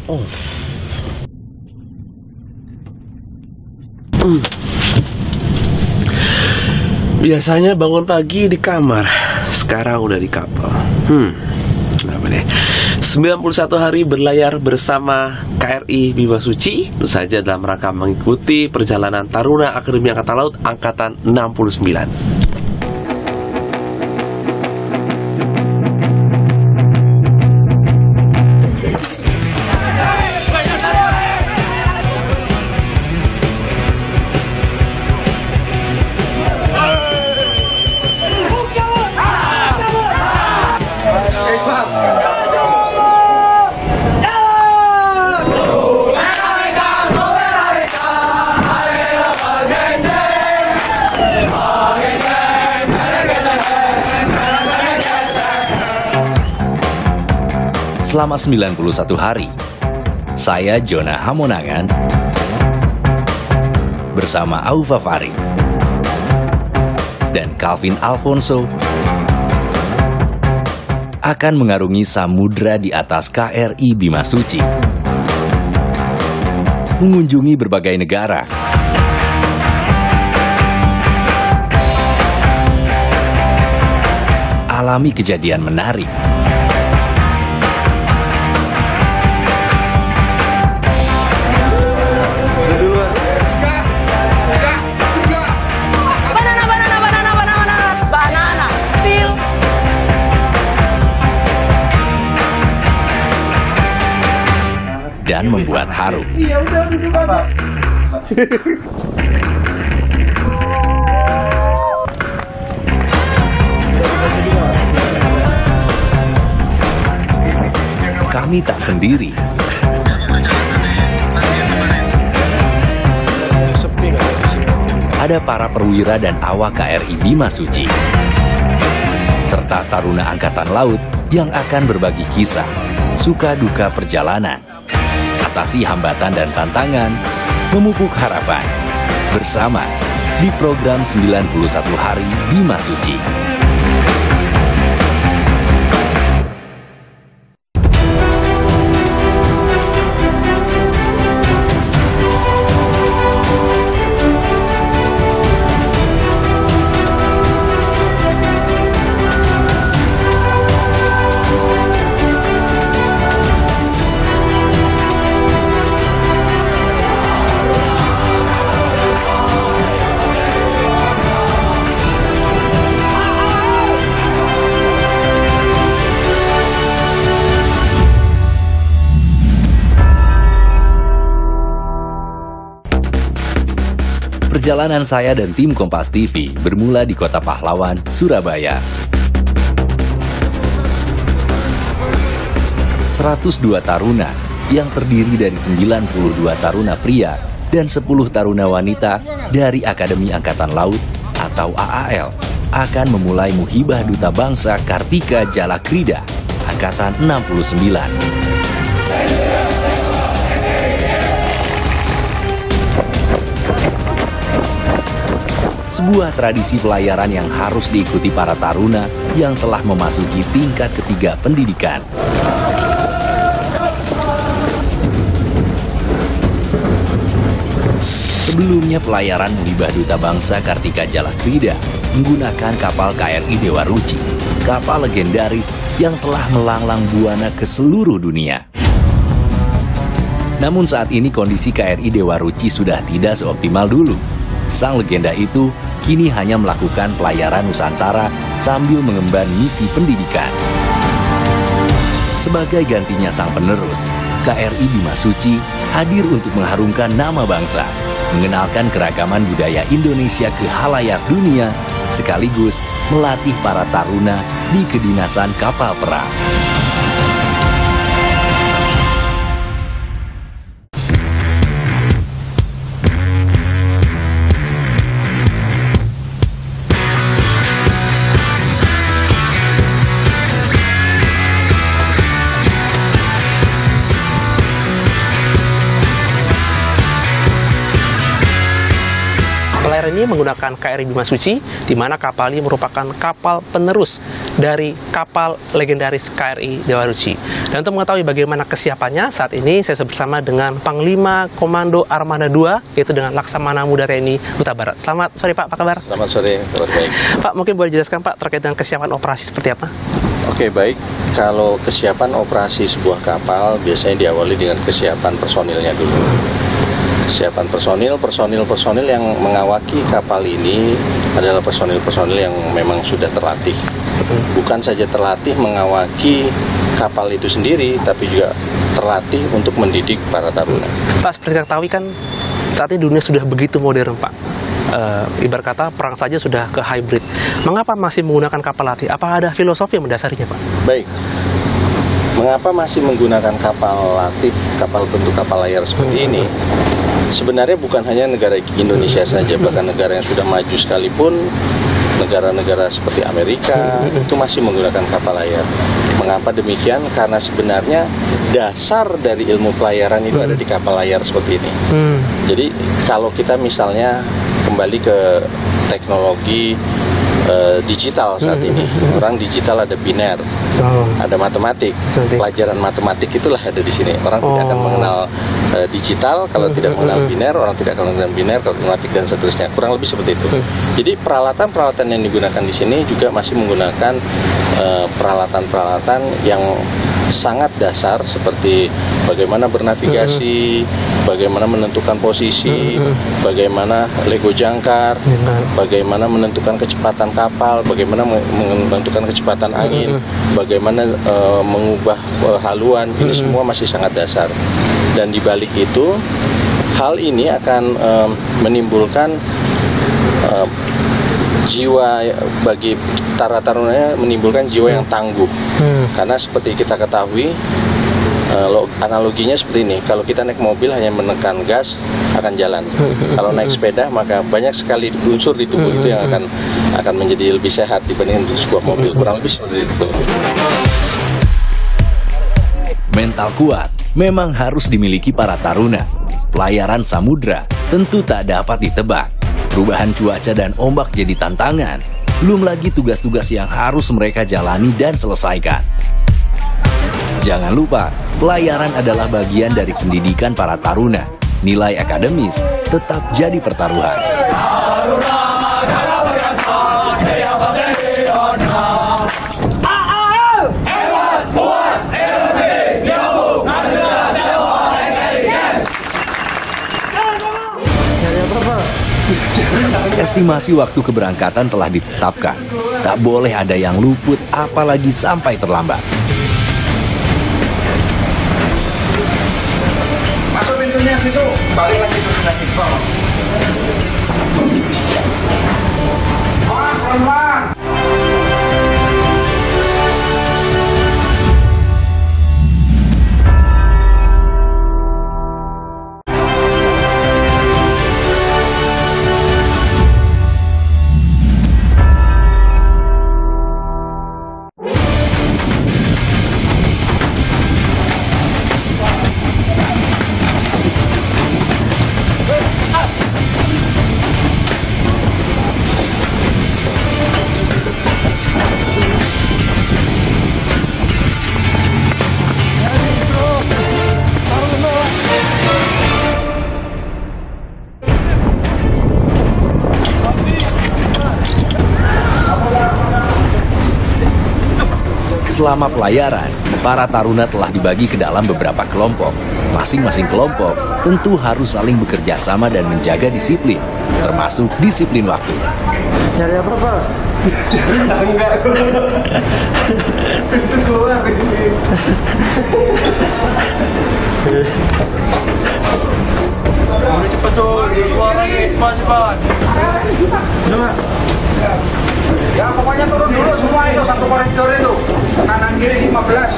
Oh. Biasanya bangun pagi di kamar, sekarang udah di kapal. Kenapa deh? 91 hari berlayar bersama KRI Bima Suci, tentu saja dalam rangka mengikuti perjalanan Taruna Akademi Angkatan Laut Angkatan 69. Selama 91 hari, saya Jonah Hamonangan bersama Aufa Farid dan Calvin Alfonso akan mengarungi samudra di atas KRI Bima Suci, mengunjungi berbagai negara, alami kejadian menarik, dan membuat haru. Kami tak sendiri. Ada para perwira dan awak KRI Bima Suci, serta taruna Angkatan Laut yang akan berbagi kisah, suka duka perjalanan, atasi hambatan dan tantangan, memupuk harapan, bersama di program 91 Hari Bima Suci. Perjalanan saya dan tim Kompas TV bermula di Kota Pahlawan, Surabaya. 102 taruna yang terdiri dari 92 taruna pria dan 10 taruna wanita dari Akademi Angkatan Laut atau AAL akan memulai Muhibah Duta Bangsa Kartika Jalakrida Angkatan 69. Sebuah tradisi pelayaran yang harus diikuti para taruna yang telah memasuki tingkat ketiga pendidikan. Sebelumnya pelayaran Muhibah Duta Bangsa Kartika Jalakrida menggunakan kapal KRI Dewa Ruci, kapal legendaris yang telah melanglang buana ke seluruh dunia. Namun saat ini kondisi KRI Dewa Ruci sudah tidak seoptimal dulu. Sang legenda itu kini hanya melakukan pelayaran Nusantara sambil mengemban misi pendidikan. Sebagai gantinya sang penerus, KRI Bima Suci hadir untuk mengharumkan nama bangsa, mengenalkan keragaman budaya Indonesia ke khalayak dunia, sekaligus melatih para taruna di kedinasan kapal perang. Pelayaran hari ini menggunakan KRI Bimasuci, di mana kapal ini merupakan kapal penerus dari kapal legendaris KRI Dewa Ruci. Dan untuk mengetahui bagaimana kesiapannya, saat ini saya bersama dengan Panglima Komando Armada 2, yaitu dengan Laksamana Muda TNI Huta Barat. Selamat sore Pak, apa kabar? Selamat sore, kabar baik. Pak, mungkin boleh jelaskan Pak terkait dengan kesiapan operasi seperti apa? Oke, baik. Kalau kesiapan operasi sebuah kapal biasanya diawali dengan kesiapan personilnya dulu. Kesiapan personil yang mengawaki kapal ini adalah personil-personil yang memang sudah terlatih. Bukan saja terlatih mengawaki kapal itu sendiri, tapi juga terlatih untuk mendidik para taruna. Pak, seperti kita ketahui kan saat ini dunia sudah begitu modern Pak. Ibarat kata perang saja sudah ke hybrid. Mengapa masih menggunakan kapal latih? Apa ada filosofi yang mendasarinya Pak? Baik. Mengapa masih menggunakan kapal latih, kapal bentuk kapal layar seperti ini? Sebenarnya bukan hanya negara Indonesia saja, bahkan negara yang sudah maju sekalipun, negara-negara seperti Amerika itu masih menggunakan kapal layar. Mengapa demikian? Karena sebenarnya dasar dari ilmu pelayaran itu ada di kapal layar seperti ini. Jadi kalau kita misalnya kembali ke teknologi digital saat ini, orang digital ada biner, ada matematik, pelajaran matematik itulah ada di sini. Orang tidak akan mengenal digital kalau tidak mengenal biner, orang tidak akan mengenal biner kalau matematik dan seterusnya. Kurang lebih seperti itu. Jadi peralatan-peralatan yang digunakan di sini juga masih menggunakan peralatan-peralatan yang sangat dasar seperti bagaimana bernavigasi, bagaimana menentukan posisi, bagaimana lego jangkar, bagaimana menentukan kecepatan kapal, bagaimana menentukan kecepatan angin, bagaimana mengubah haluan. Ini semua masih sangat dasar. Dan di balik itu, hal ini akan menimbulkan jiwa bagi tarunanya, menimbulkan jiwa yang tangguh. Karena seperti kita ketahui, analoginya seperti ini, kalau kita naik mobil hanya menekan gas akan jalan. Kalau naik sepeda maka banyak sekali unsur di tubuh itu yang akan menjadi lebih sehat dibandingkan sebuah mobil. Kurang lebih seperti itu. Mental kuat memang harus dimiliki para taruna. Pelayaran samudra tentu tak dapat ditebak. Perubahan cuaca dan ombak jadi tantangan. Belum lagi tugas-tugas yang harus mereka jalani dan selesaikan. Jangan lupa, pelayaran adalah bagian dari pendidikan para taruna. Nilai akademis tetap jadi pertaruhan. Estimasi waktu keberangkatan telah ditetapkan. Tak boleh ada yang luput, apalagi sampai terlambat. Masuk pintunya situ, balik lagi ke pintu. Pelan-pelan. Selama pelayaran, para taruna telah dibagi ke dalam beberapa kelompok. Masing-masing kelompok tentu harus saling bekerja sama dan menjaga disiplin, termasuk disiplin waktu. Nyari apa, Bos? Enggak. Itu keluar ini. Udah cepet, keluar lagi, cepat. Udah, ya pokoknya turun dulu semua itu, satu koridor itu. Kanan kiri 15.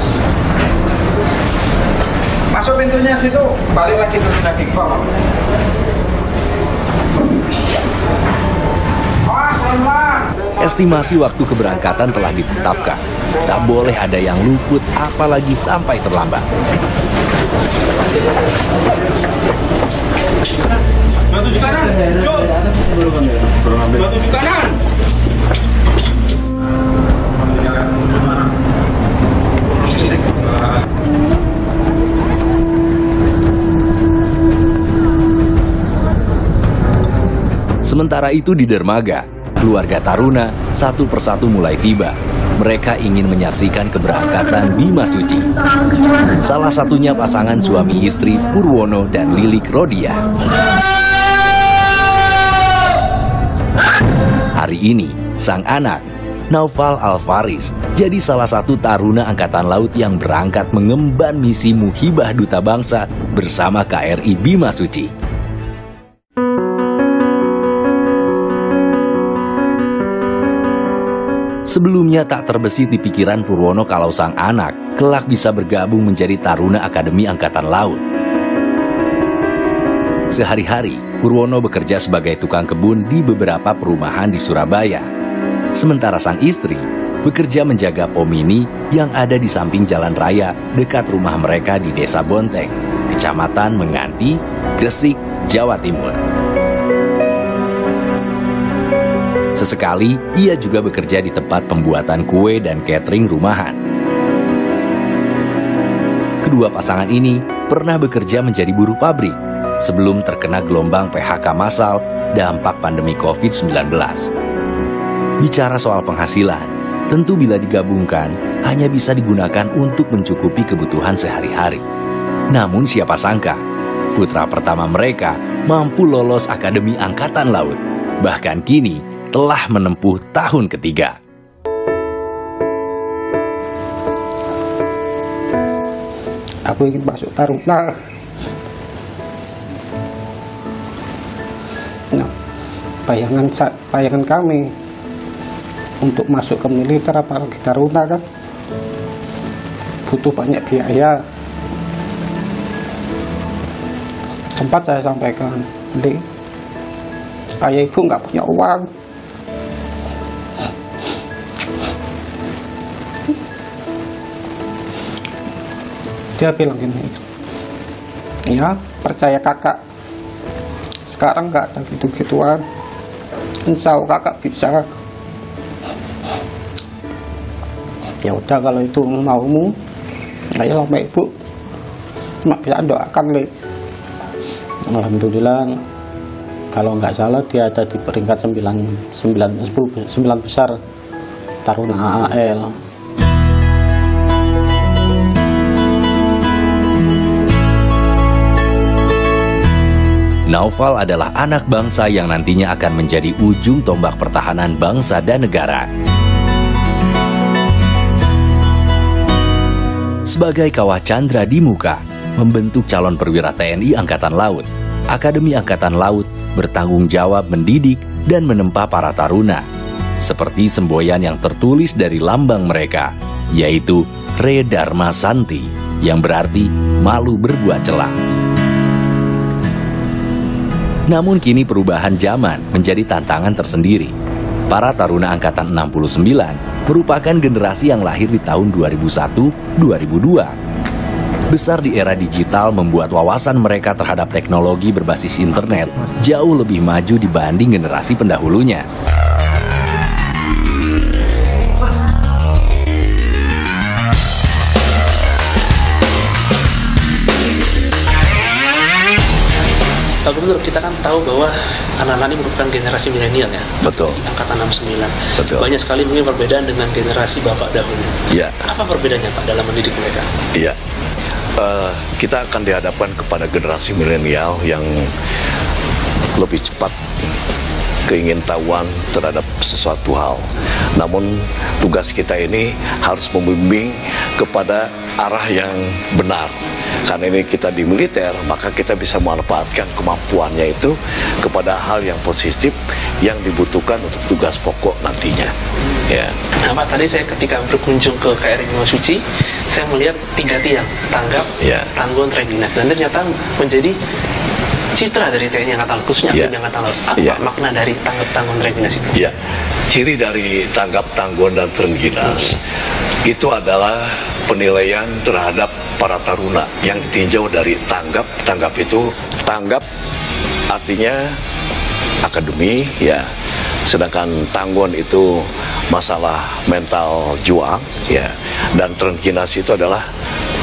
Masuk pintunya situ, balik lagi turun lagi ke bawah. Estimasi waktu keberangkatan telah ditetapkan. Tak boleh ada yang luput, apalagi sampai terlambat. Batu kanan. Batu kanan. Sementara itu di dermaga, keluarga Taruna satu persatu mulai tiba. Mereka ingin menyaksikan keberangkatan Bima Suci. Salah satunya pasangan suami istri Purwono dan Lilik Rodia. Hari ini, sang anak, Naufal Alfaris, jadi salah satu taruna Angkatan Laut yang berangkat mengemban misi Muhibah Duta Bangsa bersama KRI Bima Suci. Sebelumnya tak terbesit di pikiran Purwono kalau sang anak kelak bisa bergabung menjadi taruna Akademi Angkatan Laut. Sehari-hari, Purwono bekerja sebagai tukang kebun di beberapa perumahan di Surabaya. Sementara sang istri bekerja menjaga pom mini yang ada di samping jalan raya dekat rumah mereka di Desa Bonteng, Kecamatan Menganti, Gresik, Jawa Timur. Sesekali, ia juga bekerja di tempat pembuatan kue dan catering rumahan. Kedua pasangan ini pernah bekerja menjadi buruh pabrik sebelum terkena gelombang PHK massal dampak pandemi COVID-19. Bicara soal penghasilan, tentu bila digabungkan hanya bisa digunakan untuk mencukupi kebutuhan sehari-hari. Namun siapa sangka, putra pertama mereka mampu lolos Akademi Angkatan Laut. Bahkan kini, telah menempuh tahun ketiga. Aku ingin masuk taruna. Nah, bayangan kami untuk masuk ke militer apalagi taruna kan butuh banyak biaya. Sempat saya sampaikan, Dek, saya ibu nggak punya uang. Dia bilang gini, ya percaya kakak, sekarang nggak ada gitu-gituan, insya Allah kakak bisa. Ya udah kalau itu maumu, ayo sama ibu, cuma bisa doakan Le. Alhamdulillah, kalau nggak salah dia ada di peringkat 9 besar taruna AAL. Naufal adalah anak bangsa yang nantinya akan menjadi ujung tombak pertahanan bangsa dan negara. Sebagai kawah candra di muka, membentuk calon perwira TNI Angkatan Laut, Akademi Angkatan Laut bertanggung jawab mendidik dan menempa para taruna. Seperti semboyan yang tertulis dari lambang mereka, yaitu Re Dharma Santi, yang berarti malu berbuat celah. Namun kini perubahan zaman menjadi tantangan tersendiri. Para taruna Angkatan 69 merupakan generasi yang lahir di tahun 2001-2002. Besar di era digital membuat wawasan mereka terhadap teknologi berbasis internet jauh lebih maju dibanding generasi pendahulunya. Pak Gubernur, kita kan tahu bahwa anak-anak ini merupakan generasi milenial ya. Betul. Angkatan 69. Betul. Banyak sekali mungkin perbedaan dengan generasi Bapak dahulu. Iya. Apa perbedaannya Pak dalam mendidik mereka? Iya. Kita akan dihadapkan kepada generasi milenial yang lebih cepat keingintahuan terhadap sesuatu hal. Namun tugas kita ini harus membimbing kepada arah yang benar. Karena ini kita di militer, maka kita bisa memanfaatkan kemampuannya itu kepada hal yang positif yang dibutuhkan untuk tugas pokok nantinya. Ya. Nah Pak, tadi saya ketika berkunjung ke KRI Bima Suci, saya melihat 3 tiang, tanggap, tanggung, readiness, dan ternyata menjadi citra dari TNI Angkatan Laut, khususnya Akademi Angkatan Laut. Apa makna dari tanggap, tanggung, readiness itu? Ya, ciri dari tanggap, tanggung, dan readiness itu adalah penilaian terhadap para taruna yang ditinjau dari tanggap. Tanggap artinya akademi, ya. Sedangkan tanggon itu masalah mental juang, ya. Dan transkinasi itu adalah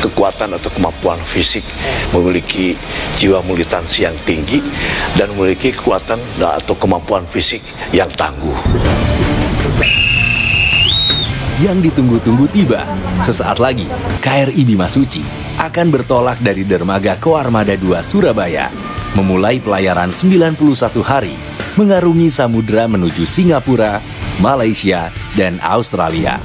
kekuatan atau kemampuan fisik, memiliki jiwa militansi yang tinggi dan memiliki kekuatan atau kemampuan fisik yang tangguh. Yang ditunggu-tunggu tiba. Sesaat lagi, KRI Bimasuci akan bertolak dari dermaga Koarmada 2 Surabaya, memulai pelayaran 91 hari, mengarungi samudera menuju Singapura, Malaysia, dan Australia.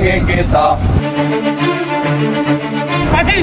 Kita. Pagi.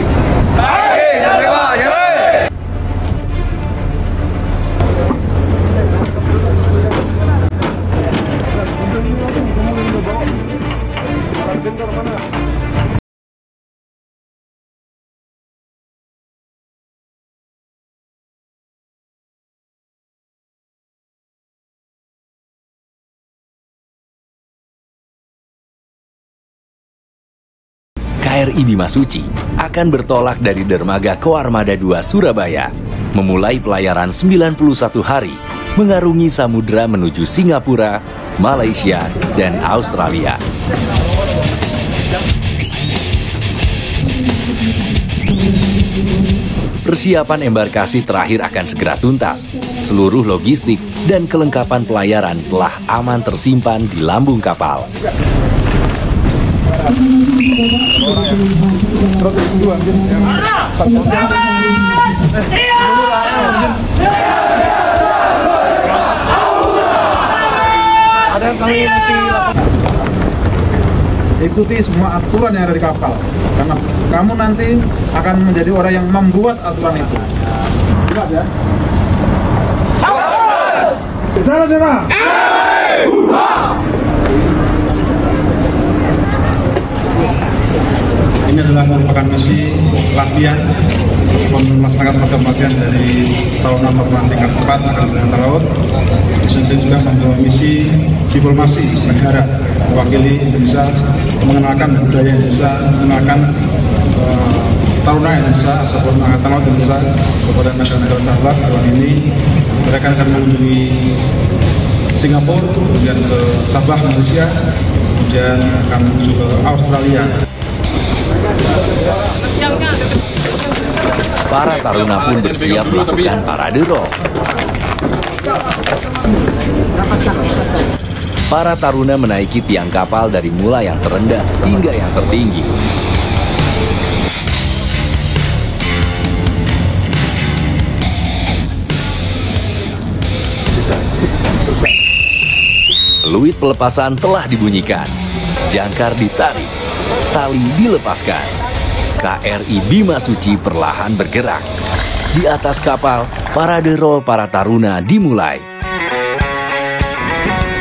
KRI Bimasuci akan bertolak dari dermaga Koarmada 2 Surabaya, memulai pelayaran 91 hari, mengarungi samudera menuju Singapura, Malaysia, dan Australia. Persiapan embarkasi terakhir akan segera tuntas. Seluruh logistik dan kelengkapan pelayaran telah aman tersimpan di lambung kapal. Ikuti semua aturan yang ada di kapal, karena kamu nanti akan menjadi orang yang membuat aturan itu. Jelas ya? Jalan semua. Ini adalah merupakan misi latihan melaksanakan program latihan dari Taruna tingkat 4 Angkatan Laut. Saya juga membawa misi diplomasi negara, mewakili Indonesia, mengenalkan budaya Indonesia, mengenalkan Taruna Indonesia ataupun Angkatan Laut Indonesia kepada negara-negara sahabat. Tahun ini mereka akan mengunjungi Singapura, kemudian ke Sabah, Malaysia, kemudian akan menuju ke Australia. Para taruna pun bersiap melakukan parade roll. Para taruna menaiki tiang kapal dari mulai yang terendah hingga yang tertinggi. Peluit pelepasan telah dibunyikan. Jangkar ditarik, tali dilepaskan. KRI Bimasuci perlahan bergerak. Di atas kapal, parade roll para taruna dimulai.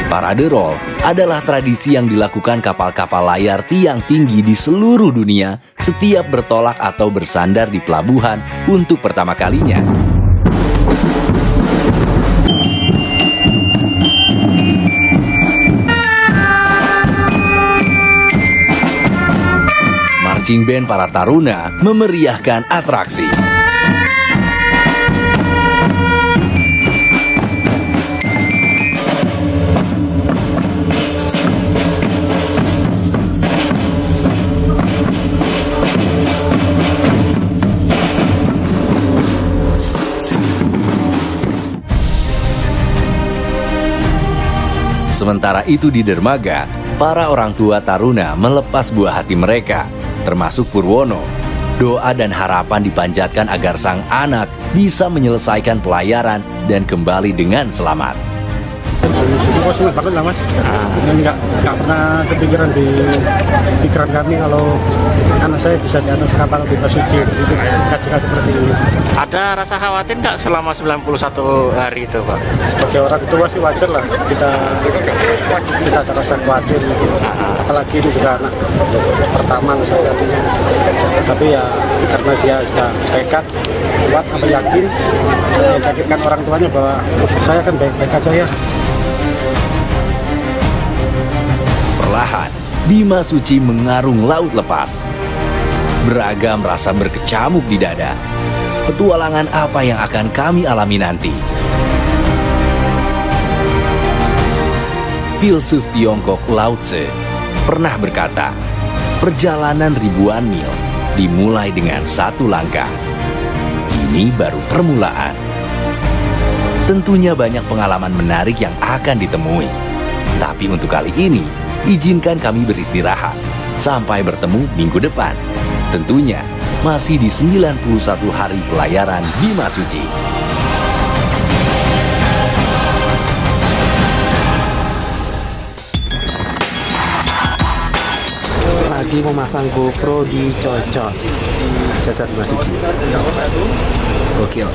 Parade roll adalah tradisi yang dilakukan kapal-kapal layar tiang tinggi di seluruh dunia setiap bertolak atau bersandar di pelabuhan untuk pertama kalinya. Marching band para taruna memeriahkan atraksi. Sementara itu di dermaga, para orang tua taruna melepas buah hati mereka, termasuk Purwono. Doa dan harapan dipanjatkan agar sang anak bisa menyelesaikan pelayaran dan kembali dengan selamat. Senang banget lah mas. Nggak pernah kepikiran di pikiran kami kalau anak saya bisa di atas kapal Bimasuci. Itu kajian seperti ini. Ada rasa khawatir nggak selama 91 hari itu Pak? Sebagai orang tua sih wajar lah kita ada rasa khawatir gitu. Apalagi ini juga anak pertama salah satunya. Tapi ya karena dia sudah tekad kuat apa yakin dan yakinkan orang tuanya bahwa saya kan baik-baik aja ya. Perlahan, Bimasuci mengarung laut lepas. Beragam rasa berkecamuk di dada. Petualangan apa yang akan kami alami nanti? Filsuf Tiongkok Lao Tse pernah berkata, perjalanan ribuan mil dimulai dengan satu langkah. Ini baru permulaan. Tentunya banyak pengalaman menarik yang akan ditemui. Tapi untuk kali ini, izinkan kami beristirahat. Sampai bertemu minggu depan. Tentunya masih di 91 hari pelayaran Bimasuci. Lagi memasang GoPro di Cocok. Cacat Bimasuci. Gokil.